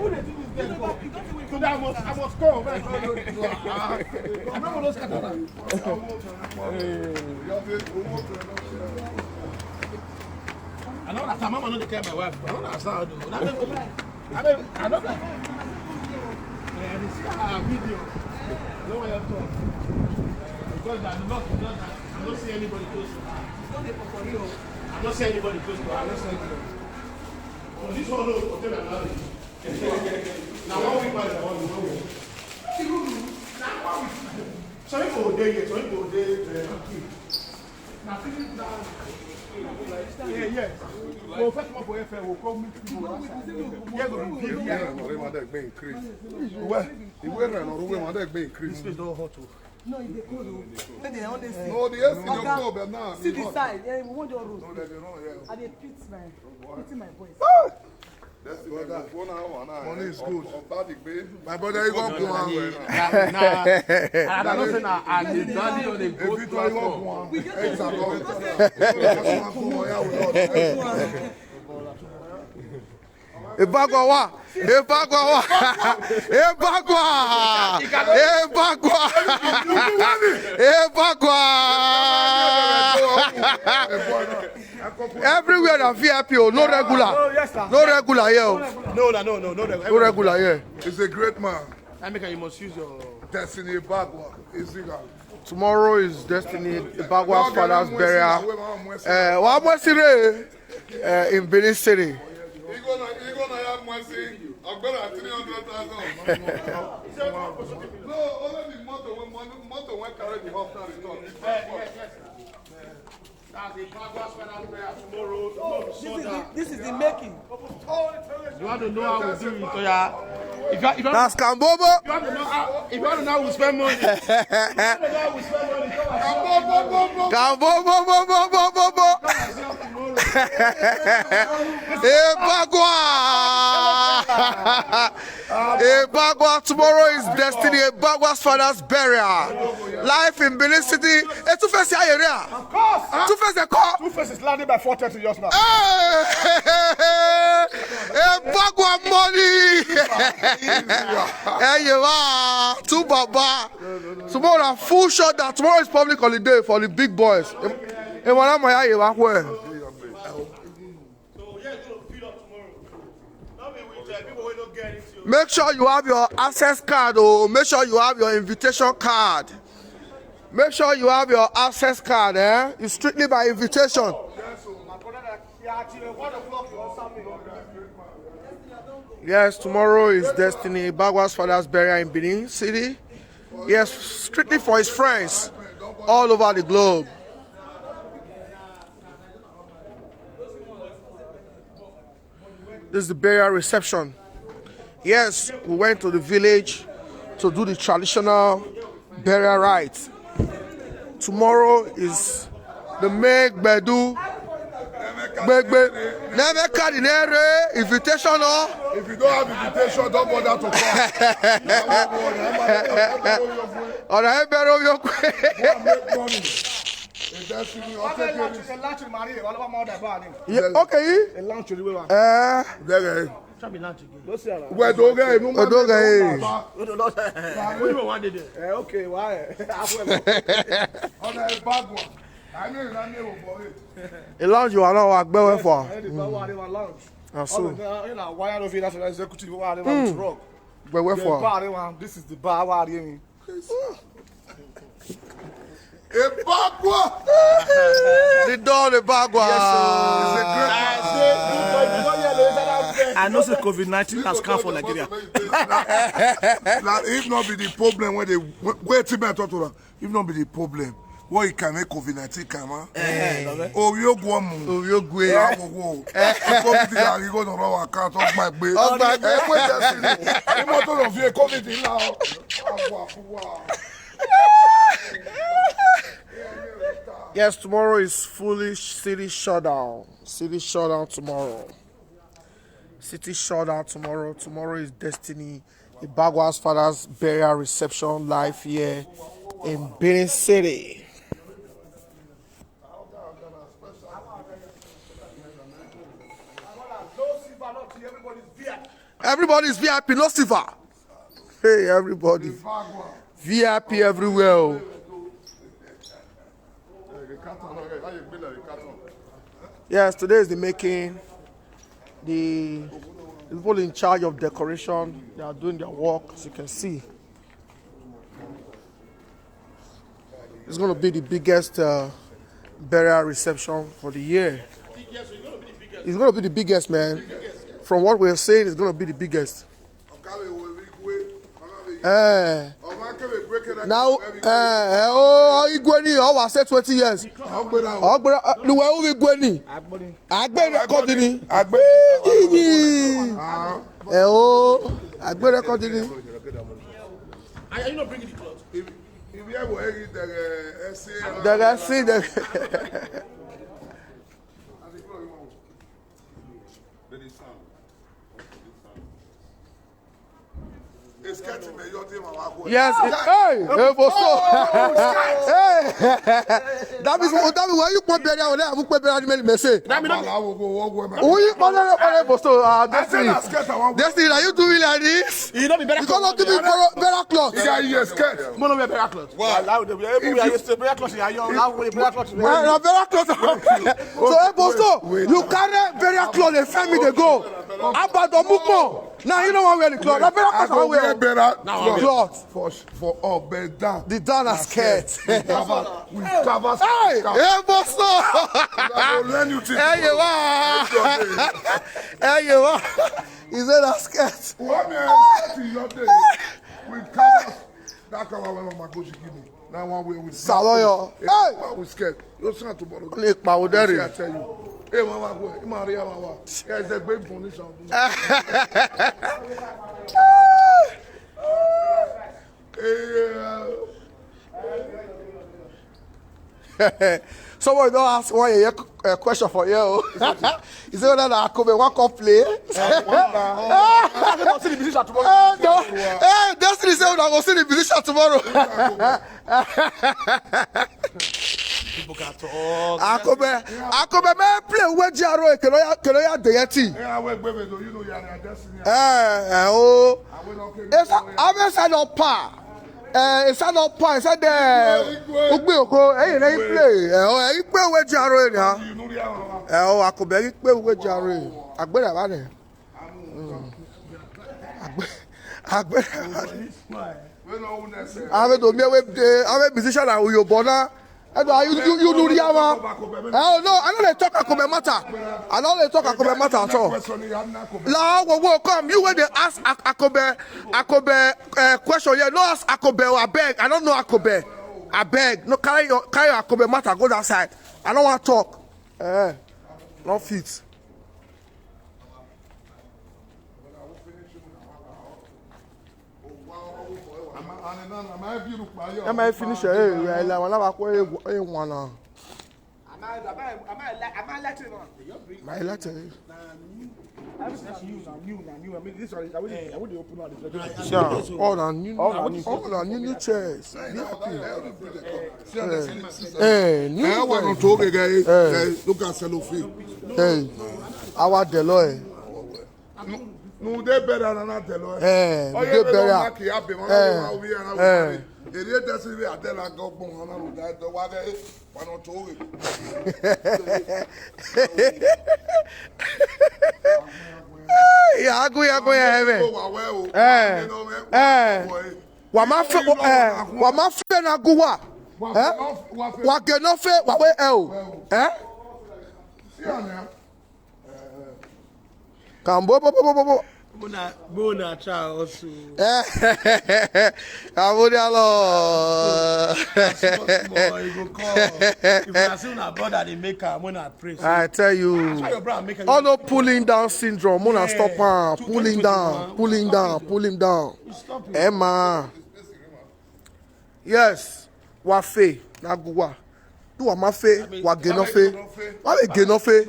I must come. I know that Mama not care my wife, but I don't understand. I don't like. And it's a video. No way I'm talking. Because I'm not seeing anybody close to her. I'm not seeing anybody close to her. I'm not seeing anybody. So this one knows hotel and marriage. Now 1 week marriage, 1 week. Now 1 week. Some people will day yet, some people will day. Now finish down. Yeah. Well, first of all, for FL, we'll come meet people outside. Yeah, we'll be here. Yeah, no, they want that being increased. Well, the weather and all the way want that being increased. This place don't hot too. No, it's the cold. No, the AC don't go, but now. see the side. Yeah, we want your roof. No, they don't, yeah. I dey pitch my voice. That's the weather. 1 hour now. Money is good. My brother, you go go on. I don't say now, and the daddy on the goat platform. Ebagua. Everywhere na VIP, no regular. No regular here. No regular. here. He's a great man. I make you must use your Destiny Ebagua. Tomorrow is Destiny Ebagua's father's burial. In Benin City. You're gonna have mercy. I'm gonna 300,000. No, only the motor when carry the half time return. This is the making. You want to know how we do it, Toya? That's Kambobo. If you want to know how we spend money, Ebagua, tomorrow is Destiny Ebagua's father's burial. Life in Benin City. Two-face area. Of course. Two-face the call. Two-face is landing by 4:30 just now. Ebagua money. There you are. Two Baba. Tomorrow full shutdown. Tomorrow is public holiday for the big boys. Make sure you have your access card or make sure you have your invitation card. Make sure you have your access card, eh? It's strictly by invitation. Yes, tomorrow is Destiny Ebagua's father's burial in Benin City. Yes, strictly for his friends all over the globe. This is the burial reception. Yes, we went to the village to do the traditional burial rites. Tomorrow is the Meg Bedu. Invitation. If you don't have invitation, don't bother to A lounge you are not going for. This is the bar. Ebagua! The door, Ebagua. I know the COVID-19 has come for Nigeria. If not be the problem when they wait till me talk to them. If not be the problem, what you can make COVID-19 come, huh? Oh, you go on. Oh, you go. COVID is going to run account of my baby. COVID now. Yes, tomorrow is fully city shutdown. City shutdown tomorrow. City shutdown tomorrow. Tomorrow is Destiny Ebagua's father's burial reception live here in Benin City. Everybody is VIP, no silver. Hey, everybody. VIP everywhere. Oh. Yes, today is the making. The people in charge of decoration, they are doing their work, as you can see. It's going to be the biggest burial reception for the year. It's going to be the biggest, man. From what we're saying, it's going to be the biggest. Now, Igweni, I was said 20 years. The way we Igweni, Agbe recording. Agbe recording. Are you not bringing the clothes? If you ever see the yes, hey, that means why you put better on there, you put better on the say. Destiny, are you doing like this? You don't be better. You cannot give me better clothes. Yeah, you scared. No, no, better clothes. Wow. So, you carry better clothes and find me the go. About the movement. Now you know what we're the cloth. I wear better cloth for all bed down. The down are scared. We cover. Hey, Bosto. Learn you to. Hey, you are. Hey, you are. He said I'm scared. What man? We cover. That cover when my coach give me. Now one way we. Saloyo. Hey, we scared. You say tomorrow. I tell you. Hey, mama, Maria, mama. Yeah, it's a great foundation. Someone don't ask one a question for you. Is it that I come and one come play? Destiny said I'm going to see the musician tomorrow. People can talk. Akobe me play we jaro kelo ya deyeti. Yeah, we baby, you know you are Destiny. Oh. Esa abesa no pa. Esa no pa, esa de ogbe oko, eyin na play. Eyin pe we jaro ni ha. You know the Akobe eyin pe we jaro. Agbera ba ni. Agbera. we know who that say. Ave do me we musician na Uyobo na. You do the hour. Oh no, I know they talk Akobe matter. I know they talk Akobe matter at all. Now we come. You when they ask Akobe question here. No ask Akobe. I beg. I don't know Akobe. I beg. No carry your Akobe matter. Go that side. I don't want to talk. No fit. Am I finish? Hey, I want to go one. Am I letting on? My letter. New. I mean, this one. I want to open one. Sure. All new chairs. Hey, new. I want to talk again. Look at cellophane. Hey, our Deloy. No, they better than that. They better. Yeah, go heaven. Wamafe na guwa. Wagenofe wawe Kambo. Bona Charles. Abodialo. If I see una brother they make am when I pray. I tell you. All no pulling down syndrome. Mona stop am. Pulling down. Emma. Yes. Wafe. Naguwa. Do wamafe. Wagenofe. Wawe genofe.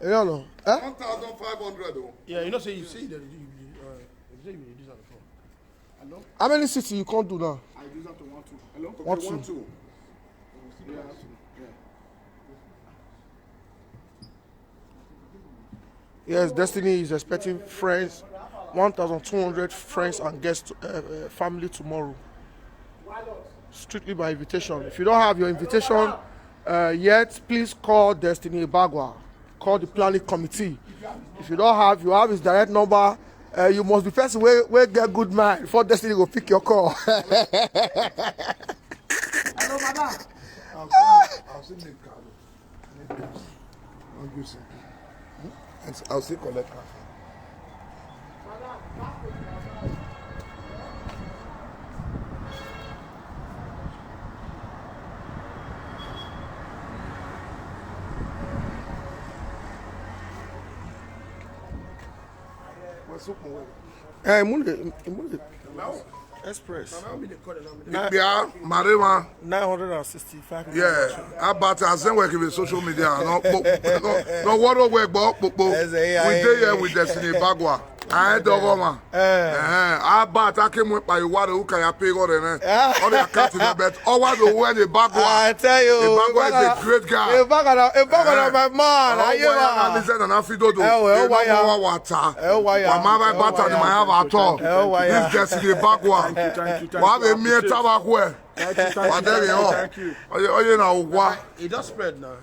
You know. 1,500 though. Yeah, you know, say you see that you do that before. Hello? How many cities you can't do now? I do that to 1, 2. Hello? 1, 2. Yes, Destiny is expecting friends 1,200 friends and guests, family tomorrow. Strictly by invitation. If you don't have your invitation yet, please call Destiny Ebagua. Call the planning committee. If you don't have, you have his direct number. You must be person where get good mind before Destiny go pick your call. Hello, madam. I'll see the card. I'll use it. I'll see collect her. Express. Yeah, Marima. 965. Yeah, about I send work with social media. No, what work, but we dey here with Destiny Ebagua. I don't know, man. About I came with my water who can pay all the all the account in the bed. Oh, what the way the Ebagua? I tell you, Ebagua is a great guy. Ebagua, my man. I listen and I feel do. Water. Wamama butter in my have at all. This Destiny Ebagua. What a mere tabacware. Thank you. Oh, you know what? It does spread now.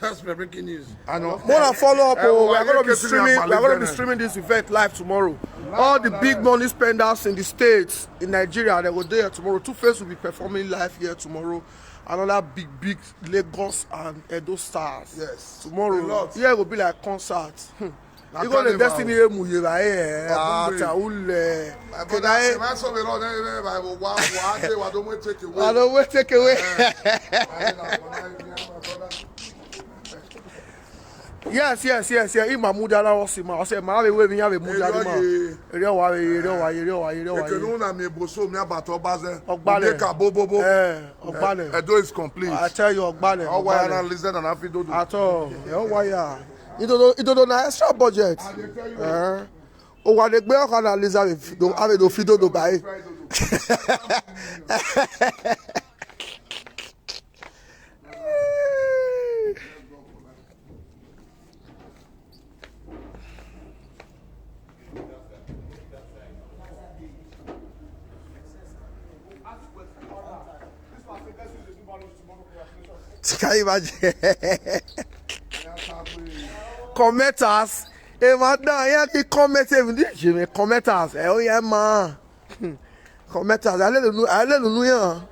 That's breaking news. I know. More than follow up. We are going to be streaming. We are going to be streaming this event live tomorrow. All the big money spenders in the states, in Nigeria, they will there tomorrow. Two-Face will be performing live here tomorrow. Another big Lagos and Edo stars. Yes. Tomorrow. Yeah, it will be like concert. You go to Destiny Ebagua here. I don't want to take away. Yes. Ima muda na osima. Ose ma we mi have muda di ma. Ere wa. Ekenu na mi boso mi abato baze. Ogbale. Ka bobobo. Ogbale. Edo is complete. I tell you, Ogbale. How why na listen and afi do. At all. Why? It don't na extra budget. O wa de gbe okada Lisa do ave do fido do buy. Can you imagine? Commenters, madam, yeah, comment even this. Commenters, oh yeah, man. Commenters, hallelujah.